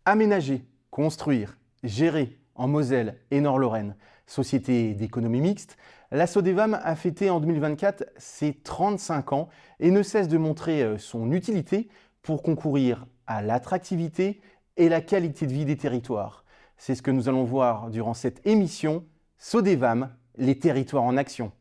Aménager, construire, gérer en Moselle et Nord-Lorraine. Société d'économie mixte, la Sodevam a fêté en 2024 ses 35 ans et ne cesse de montrer son utilité pour concourir à l'attractivité et la qualité de vie des territoires. C'est ce que nous allons voir durant cette émission Sodevam, les territoires en action.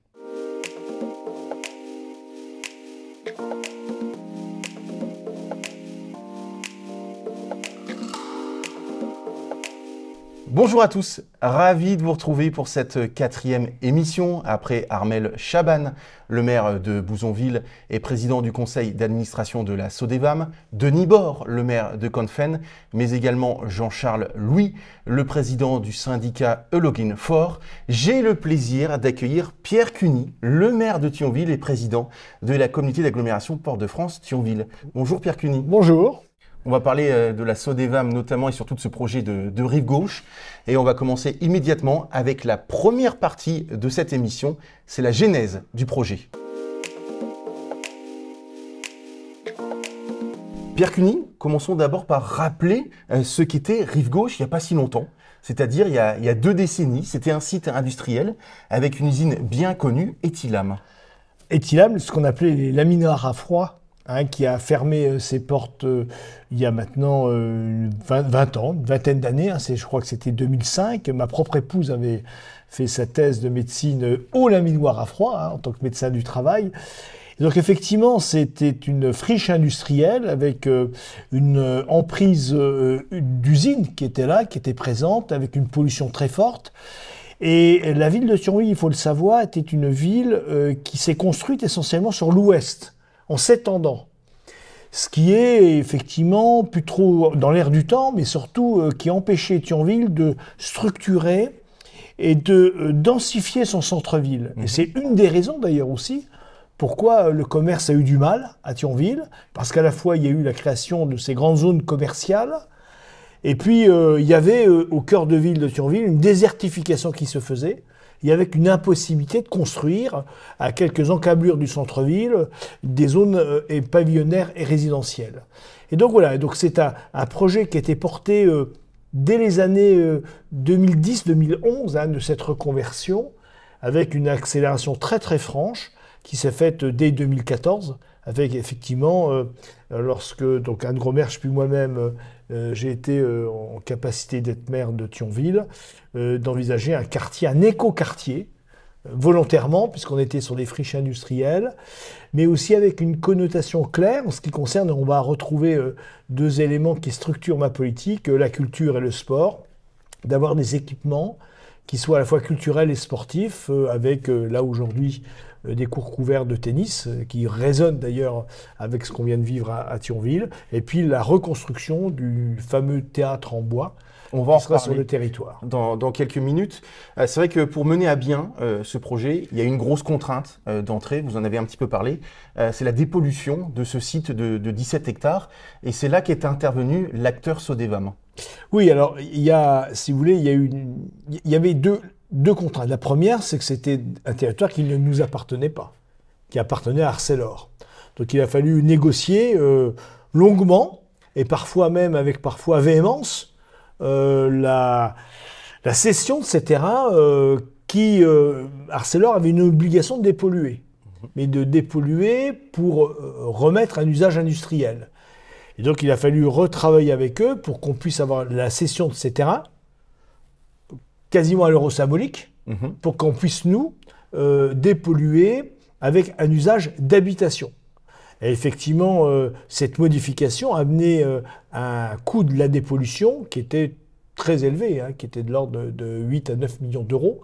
Bonjour à tous, ravi de vous retrouver pour cette 4e émission après Armel Chaban, le maire de Bouzonville et président du conseil d'administration de la Sodevam, Denis Bord, le maire de Confen, mais également Jean-Charles Louis, le président du syndicat Eulogin Fort. J'ai le plaisir d'accueillir Pierre Cuny, le maire de Thionville et président de la communauté d'agglomération Port-de-France-Thionville. Bonjour Pierre Cuny. Bonjour. On va parler de la Sodevam notamment et surtout de ce projet de Rive Gauche. Et on va commencer immédiatement avec la première partie de cette émission, c'est la genèse du projet. Pierre Cuny, commençons d'abord par rappeler ce qu'était Rive Gauche il n'y a pas si longtemps. C'est-à-dire il y a 2 décennies, c'était un site industriel avec une usine bien connue, Etilam. Etilam, ce qu'on appelait les laminaires à froid. Qui a fermé ses portes il y a maintenant 20 ans, une vingtaine d'années. Je crois que c'était 2005. Ma propre épouse avait fait sa thèse de médecine au laminoir à froid, en tant que médecin du travail. Et donc effectivement, c'était une friche industrielle avec une emprise d'usine qui était là, qui était présente, avec une pollution très forte. Et la ville de Thionville, il faut le savoir, était une ville qui s'est construite essentiellement sur l'ouest, en s'étendant. Ce qui est effectivement plus trop dans l'air du temps, mais surtout qui empêchait Thionville de structurer et de densifier son centre-ville. Et c'est une des raisons d'ailleurs aussi pourquoi le commerce a eu du mal à Thionville, parce qu'à la fois il y a eu la création de ces grandes zones commerciales, et puis il y avait au cœur de ville de Thionville une désertification qui se faisait. Il y avait une impossibilité de construire à quelques encablures du centre-ville des zones pavillonnaires et résidentielles. Et donc voilà, donc c'est un projet qui a été porté dès les années 2010-2011 de cette reconversion, avec une accélération très très franche qui s'est faite dès 2014, avec effectivement, lorsque donc Anne Gromersch puis moi-même, j'ai été en capacité d'être maire de Thionville, d'envisager un quartier, un éco-quartier, volontairement, puisqu'on était sur des friches industrielles, mais aussi avec une connotation claire en ce qui concerne, on va retrouver 2 éléments qui structurent ma politique, la culture et le sport, d'avoir des équipements qui soient à la fois culturels et sportifs, avec là aujourd'hui des cours couverts de tennis, qui résonnent d'ailleurs avec ce qu'on vient de vivre à Thionville, et puis la reconstruction du fameux théâtre en bois, on va en sera reparler sur le territoire. Dans quelques minutes. C'est vrai que pour mener à bien ce projet, il y a une grosse contrainte d'entrée, vous en avez un petit peu parlé, c'est la dépollution de ce site de 17 hectares, et c'est là qu'est intervenu l'acteur Sodevam. Oui, alors il y a, si vous voulez, il y avait deux contraintes. La première, c'est que c'était un territoire qui ne nous appartenait pas, qui appartenait à Arcelor. Donc il a fallu négocier longuement, et parfois même avec parfois véhémence, la cession de ces terrains qui, Arcelor avait une obligation de dépolluer, mais de dépolluer pour remettre un usage industriel. Et donc il a fallu retravailler avec eux pour qu'on puisse avoir la cession de ces terrains, quasiment à l'euro symbolique, pour qu'on puisse, nous, dépolluer avec un usage d'habitation. Et effectivement, cette modification a amené un coût de la dépollution qui était très élevé, qui était de l'ordre de 8 à 9 millions d'euros.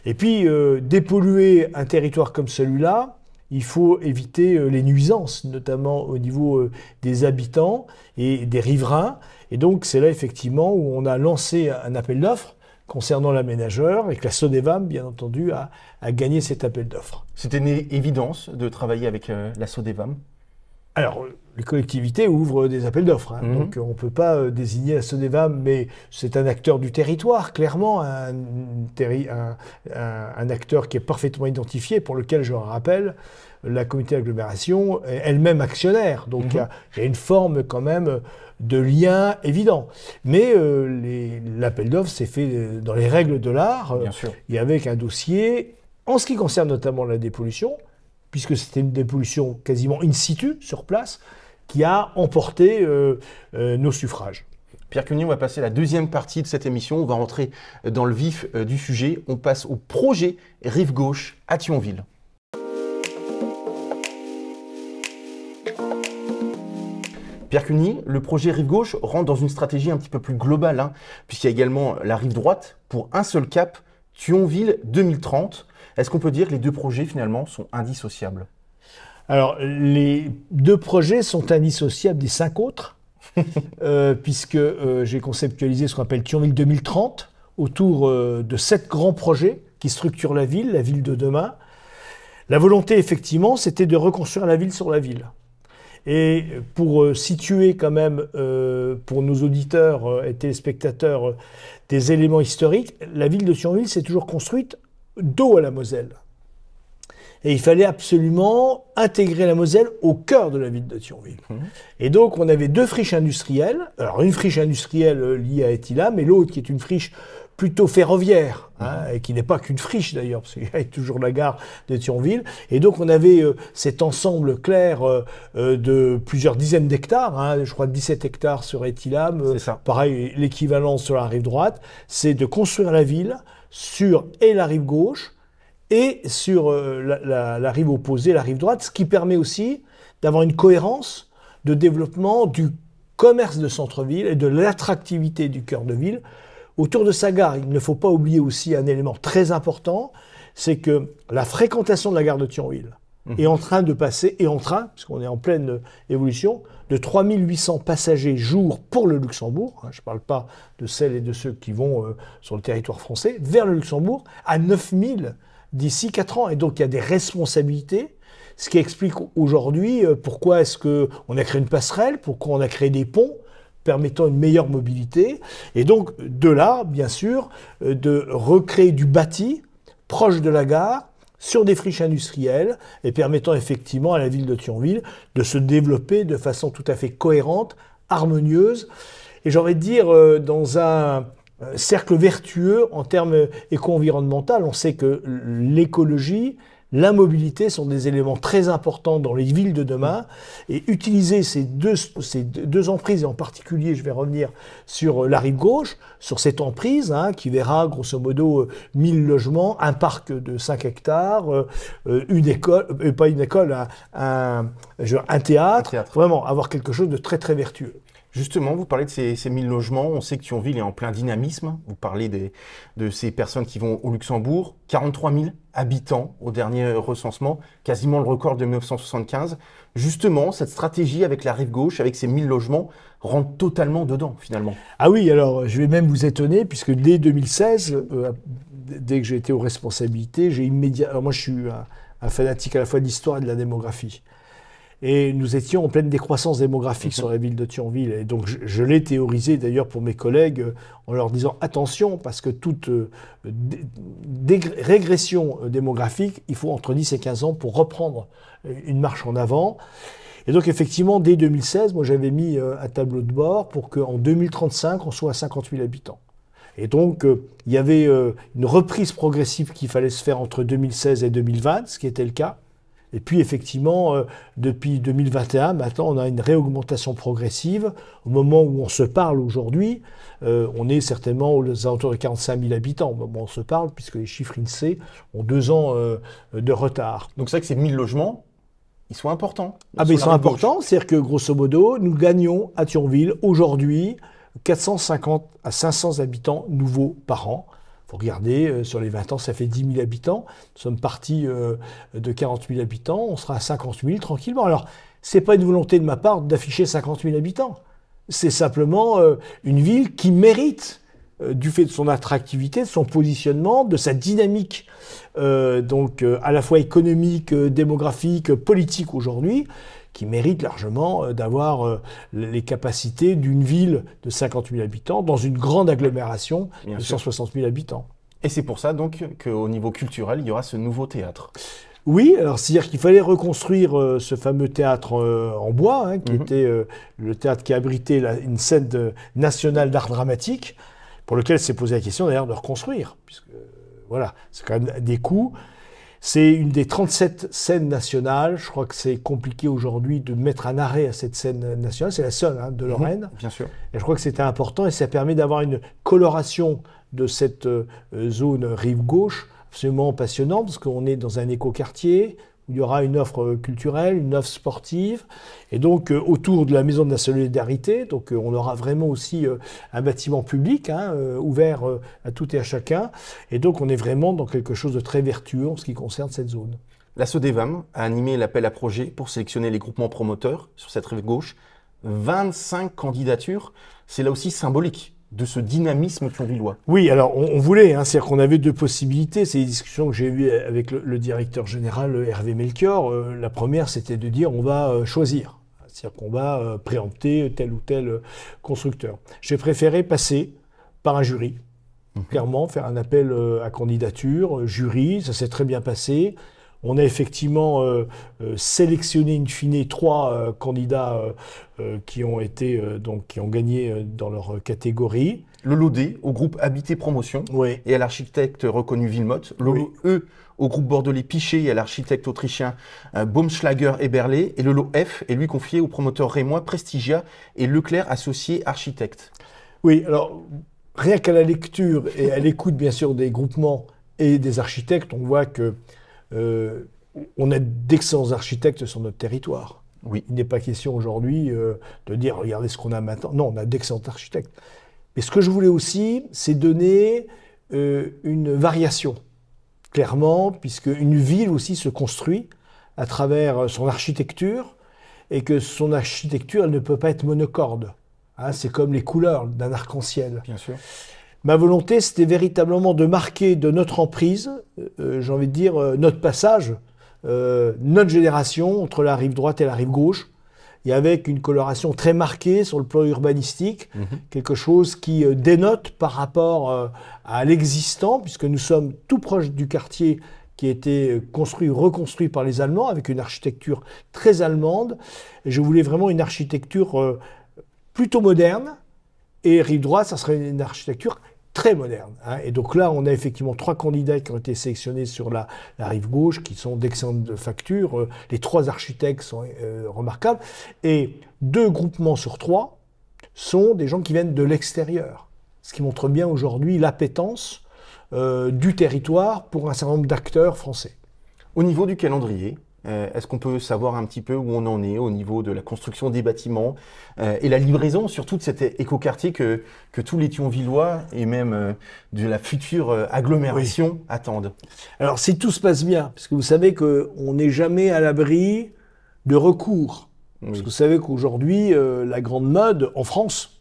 Et puis, dépolluer un territoire comme celui-là, il faut éviter les nuisances, notamment au niveau des habitants et des riverains. Et donc, c'est là, effectivement, où on a lancé un appel d'offres concernant l'aménageur, et que la Sodevam, bien entendu, a gagné cet appel d'offres. C'était une évidence de travailler avec la Sodevam? Alors, les collectivités ouvrent des appels d'offres, donc on ne peut pas désigner la Sodevam, mais c'est un acteur du territoire, clairement, un acteur qui est parfaitement identifié, pour lequel, je rappelle, la communauté d'agglomération est elle-même actionnaire. Donc il y a une forme quand même de lien évident. Mais l'appel d'offres s'est fait dans les règles de l'art, Bien sûr. et avec un dossier, en ce qui concerne notamment la dépollution, puisque c'était une dépollution quasiment in situ, sur place, qui a emporté nos suffrages. Pierre Cuny, on va passer à la deuxième partie de cette émission. On va rentrer dans le vif du sujet. On passe au projet Rive Gauche à Thionville. Pierre Cuny, le projet Rive Gauche rentre dans une stratégie un petit peu plus globale, puisqu'il y a également la Rive Droite pour un seul cap, Thionville 2030. Est-ce qu'on peut dire que les deux projets finalement sont indissociables? Alors, les deux projets sont indissociables des 5 autres. Puisque j'ai conceptualisé ce qu'on appelle Thionville 2030, autour de 7 grands projets qui structurent la ville de demain. La volonté, effectivement, c'était de reconstruire la ville sur la ville. Et pour situer quand même, pour nos auditeurs et téléspectateurs, des éléments historiques, la ville de Thionville s'est toujours construite dos à la Moselle. Et il fallait absolument intégrer la Moselle au cœur de la ville de Thionville. Et donc, on avait 2 friches industrielles. Alors, une friche industrielle liée à Etilam, et l'autre qui est une friche plutôt ferroviaire, et qui n'est pas qu'une friche d'ailleurs, parce qu'il y a toujours la gare de Thionville. Et donc, on avait cet ensemble clair de plusieurs dizaines d'hectares, je crois 17 hectares sur Etilam. C'est ça. Pareil, l'équivalent sur la rive droite, c'est de construire la ville sur et la rive gauche, et sur la rive opposée, la rive droite, ce qui permet aussi d'avoir une cohérence de développement du commerce de centre-ville et de l'attractivité du cœur de ville autour de sa gare. Il ne faut pas oublier aussi un élément très important, c'est que la fréquentation de la gare de Thionville est en train de passer, puisqu'on est en pleine évolution, de 3800 passagers jour pour le Luxembourg, je ne parle pas de celles et de ceux qui vont sur le territoire français, vers le Luxembourg, à 9000 d'ici 4 ans. Et donc, il y a des responsabilités, ce qui explique aujourd'hui pourquoi est-ce qu'on a créé une passerelle, pourquoi on a créé des ponts permettant une meilleure mobilité. Et donc, de là, bien sûr, de recréer du bâti proche de la gare, sur des friches industrielles, et permettant effectivement à la ville de Thionville de se développer de façon tout à fait cohérente, harmonieuse, et j'ai envie de dire dans un cercle vertueux en termes éco-environnementaux. On sait que l'écologie, la mobilité sont des éléments très importants dans les villes de demain, et utiliser ces deux emprises, et en particulier, je vais revenir sur la rive gauche, sur cette emprise qui verra grosso modo 1000 logements, un parc de 5 hectares, une école, pas une école, un théâtre, vraiment avoir quelque chose de très très vertueux. Justement, vous parlez de ces 1000 logements. On sait que Thionville est en plein dynamisme. Vous parlez de ces personnes qui vont au Luxembourg. 43 000 habitants au dernier recensement, quasiment le record de 1975. Justement, cette stratégie avec la rive gauche, avec ces 1000 logements, rentre totalement dedans, finalement. Ah oui, alors je vais même vous étonner, puisque dès 2016, dès que j'ai été aux responsabilités, j'ai immédiatement... Alors moi, je suis un fanatique à la fois de l'histoire et de la démographie. Et nous étions en pleine décroissance démographique sur la ville de Thionville. Et donc, je l'ai théorisé d'ailleurs pour mes collègues en leur disant attention, parce que toute régression démographique, il faut entre 10 et 15 ans pour reprendre une marche en avant. Et donc, effectivement, dès 2016, moi, j'avais mis un tableau de bord pour qu'en 2035, on soit à 50 000 habitants. Et donc, il y avait une reprise progressive qu'il fallait se faire entre 2016 et 2020, ce qui était le cas. Et puis effectivement, depuis 2021, maintenant, on a une réaugmentation progressive. Au moment où on se parle aujourd'hui, on est certainement aux alentours de 45 000 habitants. Au moment où on se parle, puisque les chiffres INSEE ont 2 ans de retard. Donc c'est vrai que ces 1000 logements, ils sont importants. Ils sont importants. C'est-à-dire que grosso modo, nous gagnons à Thionville aujourd'hui 450 à 500 habitants nouveaux par an. Il faut regarder, sur les 20 ans, ça fait 10 000 habitants. Nous sommes partis de 40 000 habitants, on sera à 50 000 tranquillement. Alors, ce n'est pas une volonté de ma part d'afficher 50 000 habitants. C'est simplement une ville qui mérite, du fait de son attractivité, de son positionnement, de sa dynamique, donc à la fois économique, démographique, politique aujourd'hui, qui mérite largement d'avoir les capacités d'une ville de 50 000 habitants dans une grande agglomération de 160 000 habitants. Et c'est pour ça donc qu'au niveau culturel, il y aura ce nouveau théâtre. Oui, alors c'est-à-dire qu'il fallait reconstruire ce fameux théâtre en bois, hein, qui était le théâtre qui abritait une scène nationale d'art dramatique, pour lequel s'est posé la question d'ailleurs de reconstruire, puisque voilà, c'est quand même des coûts. C'est une des 37 scènes nationales. Je crois que c'est compliqué aujourd'hui de mettre un arrêt à cette scène nationale. C'est la seule de Lorraine. Bien sûr. Et je crois que c'était important et ça permet d'avoir une coloration de cette zone rive gauche absolument passionnante parce qu'on est dans un écoquartier où il y aura une offre culturelle, une offre sportive et donc autour de la Maison de la Solidarité. Donc on aura vraiment aussi un bâtiment public ouvert à tout et à chacun. Et donc on est vraiment dans quelque chose de très vertueux en ce qui concerne cette zone. La SODEVAM a animé l'appel à projet pour sélectionner les groupements promoteurs sur cette rive gauche. 25 candidatures, c'est là aussi symbolique de ce dynamisme thionvillois. Oui, alors on voulait, c'est-à-dire qu'on avait deux possibilités. C'est des discussions que j'ai eues avec le directeur général Hervé Melchior. La première, c'était de dire on va choisir, c'est-à-dire qu'on va préempter tel ou tel constructeur. J'ai préféré passer par un jury, clairement, faire un appel à candidature, jury, ça s'est très bien passé. On a effectivement sélectionné in fine 3 candidats qui ont gagné dans leur catégorie. Le lot D au groupe Habité Promotion et à l'architecte reconnu Villemotte. Le lot E au groupe bordelais Pichet et à l'architecte autrichien Baumschlager Eberle. Et le lot F est lui confié au promoteur rémois Prestigia et Leclerc associé architecte. Oui, alors rien qu'à la lecture et à l'écoute bien sûr des groupements et des architectes, on voit que on a d'excellents architectes sur notre territoire. Oui. Il n'est pas question aujourd'hui de dire regardez ce qu'on a maintenant. Non, on a d'excellents architectes. Mais ce que je voulais aussi, c'est donner une variation, clairement, puisque une ville aussi se construit à travers son architecture et que son architecture, elle ne peut pas être monocorde. C'est comme les couleurs d'un arc-en-ciel. Bien sûr. Ma volonté, c'était véritablement de marquer de notre emprise, j'ai envie de dire, notre passage, notre génération entre la rive droite et la rive gauche, et avec une coloration très marquée sur le plan urbanistique, quelque chose qui dénote par rapport à l'existant, puisque nous sommes tout proche du quartier qui a été construit, reconstruit par les Allemands, avec une architecture très allemande. Et je voulais vraiment une architecture plutôt moderne, et rive droite, ça serait une architecture très moderne. Et donc là, on a effectivement 3 candidats qui ont été sélectionnés sur la rive gauche, qui sont d'excellentes factures. Les 3 architectes sont remarquables. Et 2 groupements sur 3 sont des gens qui viennent de l'extérieur. Ce qui montre bien aujourd'hui l'appétence du territoire pour un certain nombre d'acteurs français. Au niveau du calendrier, est-ce qu'on peut savoir un petit peu où on en est au niveau de la construction des bâtiments et la livraison surtout de cet écoquartier que tous les Thionvillois et même de la future agglomération attendent? Alors si tout se passe bien, parce que vous savez qu'on n'est jamais à l'abri de recours. Parce que vous savez qu'aujourd'hui, la grande mode en France,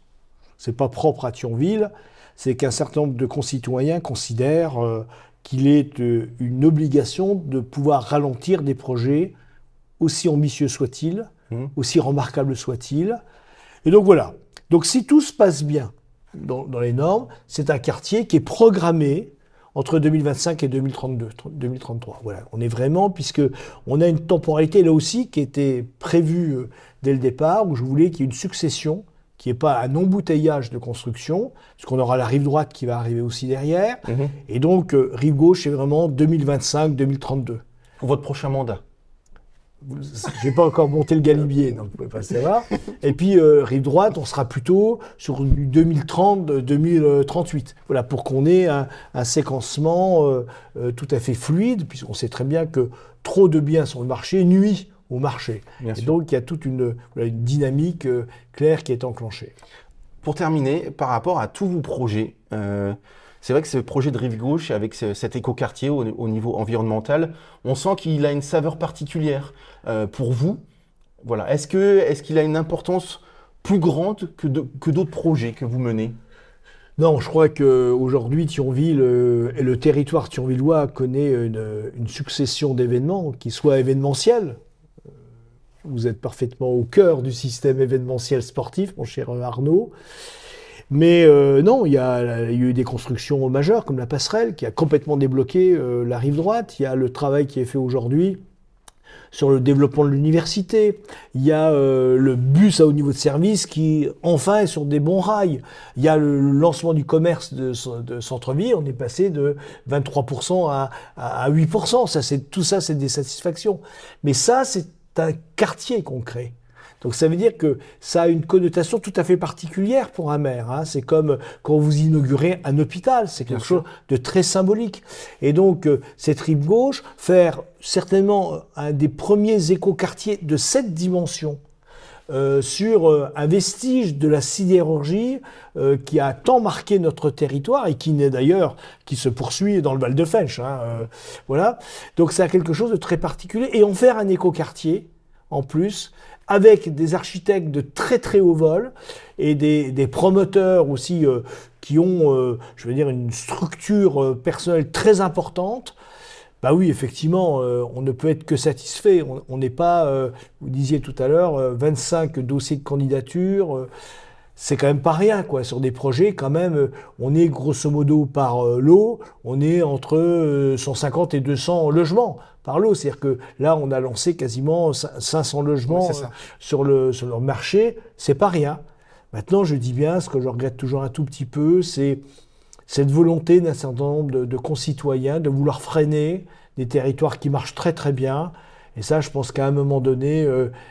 c'est pas propre à Thionville, c'est qu'un certain nombre de concitoyens considèrent qu'il est une obligation de pouvoir ralentir des projets aussi ambitieux soient-ils, aussi remarquables soient-ils. Et donc voilà. Donc si tout se passe bien dans les normes, c'est un quartier qui est programmé entre 2025 et 2033. Voilà. On est vraiment, puisqu'on a une temporalité là aussi qui était prévue dès le départ, où je voulais qu'il y ait une succession, qui n'est pas un embouteillage de construction, puisqu'on aura la rive droite qui va arriver aussi derrière. Et donc, rive gauche, c'est vraiment 2025-2032. Pour votre prochain mandat? Je n'ai pas encore monté le galibier, donc vous ne pouvez pas savoir. Et puis, rive droite, on sera plutôt sur du 2030-2038. Voilà, pour qu'on ait un séquencement tout à fait fluide, puisqu'on sait très bien que trop de biens sur le marché nuit au marché. Et donc, il y a toute une dynamique claire qui est enclenchée. Pour terminer, par rapport à tous vos projets, c'est vrai que ce projet de rive gauche, avec cet écoquartier au niveau environnemental, on sent qu'il a une saveur particulière pour vous. Voilà. Est-ce qu'il a une importance plus grande que d'autres projets que vous menez? Non, je crois qu'aujourd'hui, Thionville et le territoire thionvillois connaît une succession d'événements qui soient événementiels. Vous êtes parfaitement au cœur du système événementiel sportif, mon cher Arnaud. Mais non, il y a eu des constructions majeures comme la passerelle qui a complètement débloqué la rive droite. Il y a le travail qui est fait aujourd'hui sur le développement de l'université. Il y a le bus à haut niveau de service qui, enfin, est sur des bons rails. Il y a le lancement du commerce de centre-ville. On est passé de 23% à 8%. Tout ça, c'est des satisfactions. Mais ça, c'est un quartier qu'on crée. Donc ça veut dire que ça a une connotation tout à fait particulière pour un maire. Hein. C'est comme quand vous inaugurez un hôpital, c'est quelque chose de très symbolique. Et donc cette rive gauche, faire certainement un des premiers écoquartiers de cette dimension, sur un vestige de la sidérurgie qui a tant marqué notre territoire et qui n'est d'ailleurs, qui se poursuit dans le Val de Fensch. Hein, voilà. Donc ça a quelque chose de très particulier. Et en faire un écoquartier, en plus, avec des architectes de très très haut vol et des promoteurs aussi qui ont, je veux dire, une structure personnelle très importante. Bah oui, effectivement, on ne peut être que satisfait. On n'est pas, vous disiez tout à l'heure, 25 dossiers de candidature. C'est quand même pas rien, quoi. Sur des projets, quand même, on est grosso modo par lot, on est entre 150 et 200 logements par lot. C'est-à-dire que là, on a lancé quasiment 500 logements sur le marché. C'est pas rien. Maintenant, je dis bien, ce que je regrette toujours un tout petit peu, c'est cette volonté d'un certain nombre de concitoyens de vouloir freiner des territoires qui marchent très très bien. Et ça, je pense qu'à un moment donné,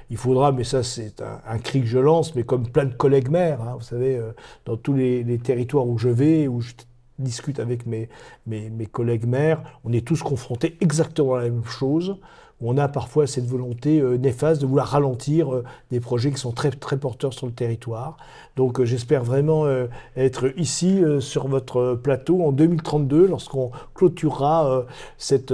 il faudra, mais ça c'est un cri que je lance, mais comme plein de collègues maires, hein, vous savez, dans tous les territoires où je vais, où je discute avec mes collègues maires, on est tous confrontés exactement à la même chose. On a parfois cette volonté néfaste de vouloir ralentir des projets qui sont très, très porteurs sur le territoire. Donc j'espère vraiment être ici sur votre plateau en 2032 lorsqu'on clôturera cette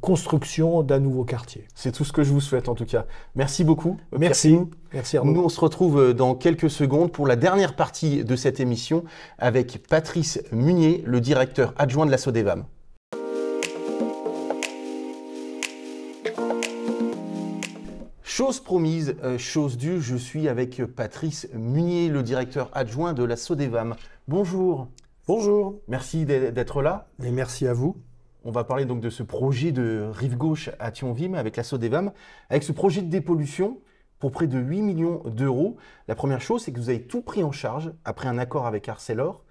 construction d'un nouveau quartier. C'est tout ce que je vous souhaite en tout cas. Merci beaucoup. Merci. Merci Arnaud. Nous, on se retrouve dans quelques secondes pour la dernière partie de cette émission avec Patrice Munier, le directeur adjoint de la SODEVAM. Chose promise, chose due, je suis avec Patrice Munier, le directeur adjoint de la SODEVAM. Bonjour. Bonjour. Merci d'être là. Et merci à vous. On va parler donc de ce projet de rive gauche à Thionville avec la SODEVAM, avec ce projet de dépollution pour près de 8 millions d'euros. La première chose, c'est que vous avez tout pris en charge après un accord avec Arcelor.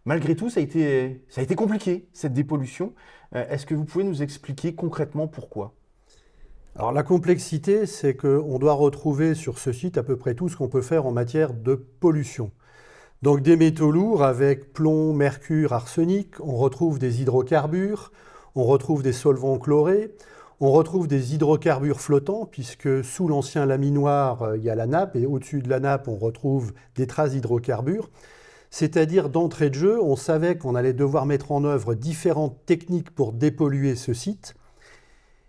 Malgré tout, ça a été compliqué, cette dépollution. Est-ce que vous pouvez nous expliquer concrètement pourquoi ? Alors la complexité, c'est qu'on doit retrouver sur ce site à peu près tout ce qu'on peut faire en matière de pollution. Donc des métaux lourds avec plomb, mercure, arsenic, on retrouve des hydrocarbures, on retrouve des solvants chlorés, on retrouve des hydrocarbures flottants puisque sous l'ancien laminoir, il y a la nappe et au-dessus de la nappe, on retrouve des traces d'hydrocarbures. C'est-à-dire d'entrée de jeu, on savait qu'on allait devoir mettre en œuvre différentes techniques pour dépolluer ce site.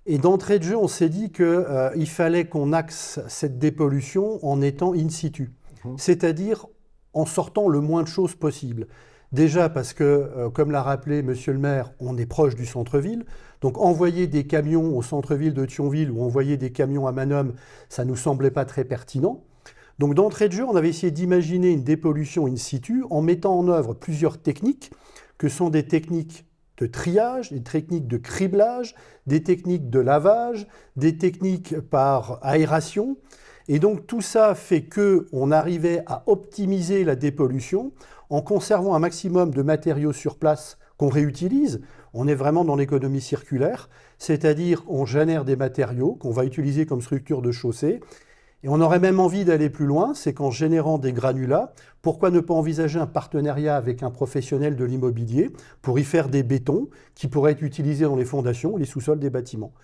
Et d'entrée de jeu, on s'est dit qu'il fallait qu'on axe cette dépollution en étant in situ, c'est-à-dire en sortant le moins de choses possible. Déjà parce que, comme l'a rappelé Monsieur le maire, on est proche du centre-ville, donc envoyer des camions au centre-ville de Thionville ou envoyer des camions à Manom, ça ne nous semblait pas très pertinent. Donc d'entrée de jeu, on avait essayé d'imaginer une dépollution in situ en mettant en œuvre plusieurs techniques, que sont des techniques de triage, des techniques de criblage, des techniques de lavage, des techniques par aération. Et donc tout ça fait qu'on arrivait à optimiser la dépollution en conservant un maximum de matériaux sur place qu'on réutilise. On est vraiment dans l'économie circulaire, c'est-à-dire on génère des matériaux qu'on va utiliser comme structure de chaussée. Et on aurait même envie d'aller plus loin, c'est qu'en générant des granulats, pourquoi ne pas envisager un partenariat avec un professionnel de l'immobilier pour y faire des bétons qui pourraient être utilisés dans les fondations ou les sous-sols des bâtiments.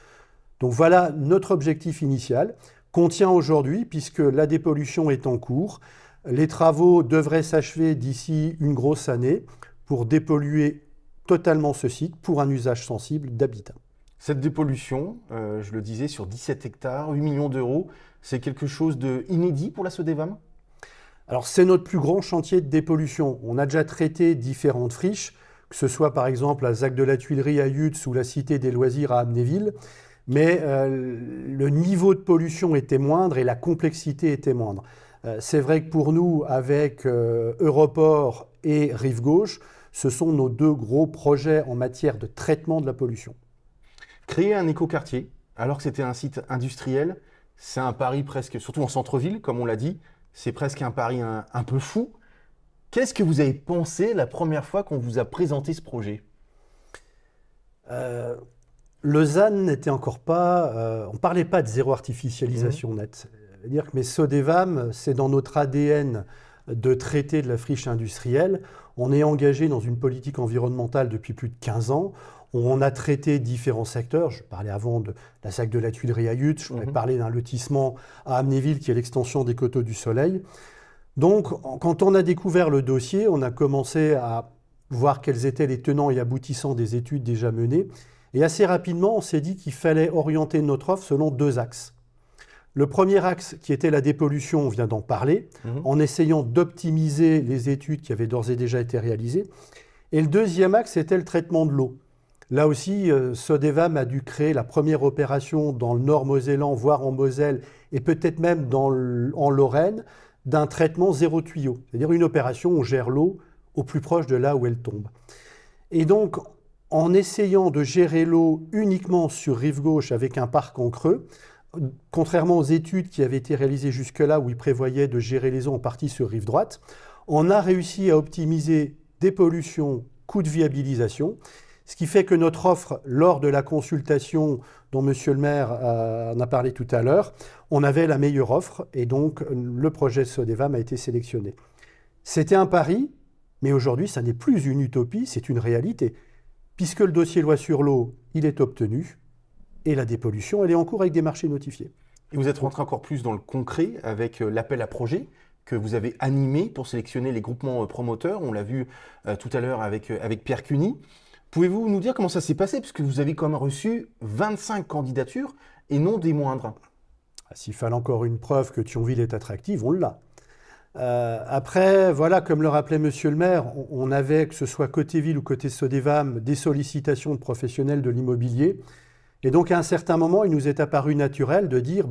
Donc voilà notre objectif initial qu'on tient aujourd'hui puisque la dépollution est en cours. Les travaux devraient s'achever d'ici une grosse année pour dépolluer totalement ce site pour un usage sensible d'habitat. Cette dépollution, je le disais, sur 17 hectares, 8 millions d'euros, c'est quelque chose d'inédit pour la SODEVAM ? Alors c'est notre plus grand chantier de dépollution. On a déjà traité différentes friches, que ce soit par exemple à Zac de la Tuilerie à Yutz ou la Cité des Loisirs à Amnéville, mais le niveau de pollution était moindre et la complexité était moindre. C'est vrai que pour nous, avec Europort et Rive Gauche, ce sont nos deux gros projets en matière de traitement de la pollution. Créer un écoquartier, alors que c'était un site industriel, c'est un pari presque, surtout en centre-ville, comme on l'a dit, c'est presque un pari un peu fou. Qu'est-ce que vous avez pensé la première fois qu'on vous a présenté ce projet? Lausanne n'était encore pas... on ne parlait pas de zéro artificialisation nette. C'est-à-dire que Sodevam, c'est dans notre ADN de traiter de la friche industrielle. On est engagé dans une politique environnementale depuis plus de 15 ans. On a traité différents secteurs. Je parlais avant de la SAC de la Tuilerie à Yutz. Je pourrais parler d'un lotissement à Amnéville qui est l'extension des Coteaux du Soleil. Donc, quand on a découvert le dossier, on a commencé à voir quels étaient les tenants et aboutissants des études déjà menées. Et assez rapidement, on s'est dit qu'il fallait orienter notre offre selon deux axes. Le premier axe, qui était la dépollution, on vient d'en parler, en essayant d'optimiser les études qui avaient d'ores et déjà été réalisées. Et le deuxième axe, c'était le traitement de l'eau. Là aussi, Sodevam a dû créer la première opération dans le nord mosellan, voire en Moselle, et peut-être même en Lorraine, d'un traitement zéro tuyau. C'est-à-dire une opération où on gère l'eau au plus proche de là où elle tombe. Et donc, en essayant de gérer l'eau uniquement sur rive gauche avec un parc en creux, contrairement aux études qui avaient été réalisées jusque-là où ils prévoyaient de gérer les eaux en partie sur rive droite, on a réussi à optimiser dépollution, coût de viabilisation, ce qui fait que notre offre, lors de la consultation dont Monsieur le maire en a parlé tout à l'heure, on avait la meilleure offre et donc le projet Sodevam a été sélectionné. C'était un pari, mais aujourd'hui, ça n'est plus une utopie, c'est une réalité. Puisque le dossier loi sur l'eau, il est obtenu, et la dépollution, elle est en cours avec des marchés notifiés. Et vous êtes rentré encore plus dans le concret avec l'appel à projet que vous avez animé pour sélectionner les groupements promoteurs. On l'a vu tout à l'heure avec Pierre Cuny. Pouvez-vous nous dire comment ça s'est passé? Puisque vous avez quand même reçu 25 candidatures et non des moindres. S'il fallait encore une preuve que Thionville est attractive, on l'a. Après, voilà, comme le rappelait Monsieur le maire, on avait, que ce soit côté ville ou côté Sodevam, des sollicitations de professionnels de l'immobilier. Et donc, à un certain moment, il nous est apparu naturel de dire,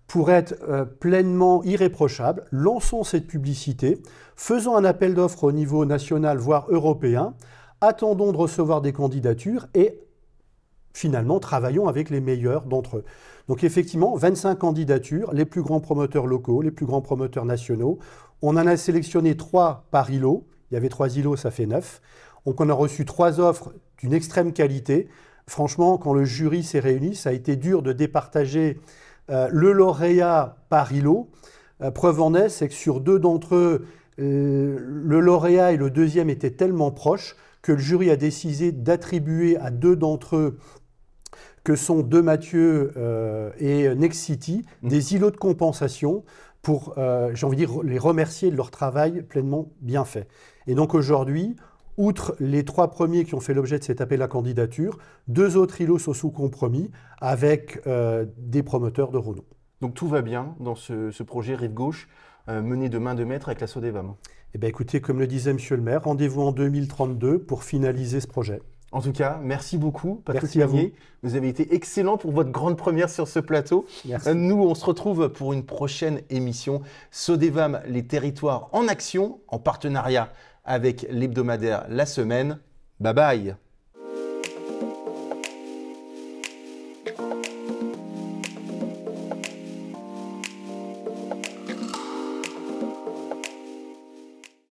pour être pleinement irréprochable, lançons cette publicité, faisons un appel d'offres au niveau national, voire européen, attendons de recevoir des candidatures et finalement, travaillons avec les meilleurs d'entre eux. Donc effectivement, 25 candidatures, les plus grands promoteurs locaux, les plus grands promoteurs nationaux. On en a sélectionné 3 par îlot. Il y avait 3 îlots, ça fait 9. Donc on a reçu 3 offres d'une extrême qualité. Franchement, quand le jury s'est réuni, ça a été dur de départager le lauréat par îlot. Preuve en est, c'est que sur 2 d'entre eux, le lauréat et le deuxième étaient tellement proches que le jury a décidé d'attribuer à 2 d'entre eux, que sont De Mathieu et Nexity, des îlots de compensation pour, j'ai envie de dire, les remercier de leur travail pleinement bien fait. Et donc aujourd'hui, outre les 3 premiers qui ont fait l'objet de cet appel à candidature, 2 autres îlots sont sous compromis avec des promoteurs de renom. Donc tout va bien dans ce projet Rive Gauche mené de main de maître avec la Sodevam. Eh bien écoutez, comme le disait Monsieur le maire, rendez-vous en 2032 pour finaliser ce projet. En tout cas, merci beaucoup, Patrick Merci à vous. Magnier. Vous avez été excellent pour votre grande première sur ce plateau. Merci. Nous, on se retrouve pour une prochaine émission Sodevam, les territoires en action, en partenariat avec l'hebdomadaire La Semaine. Bye bye.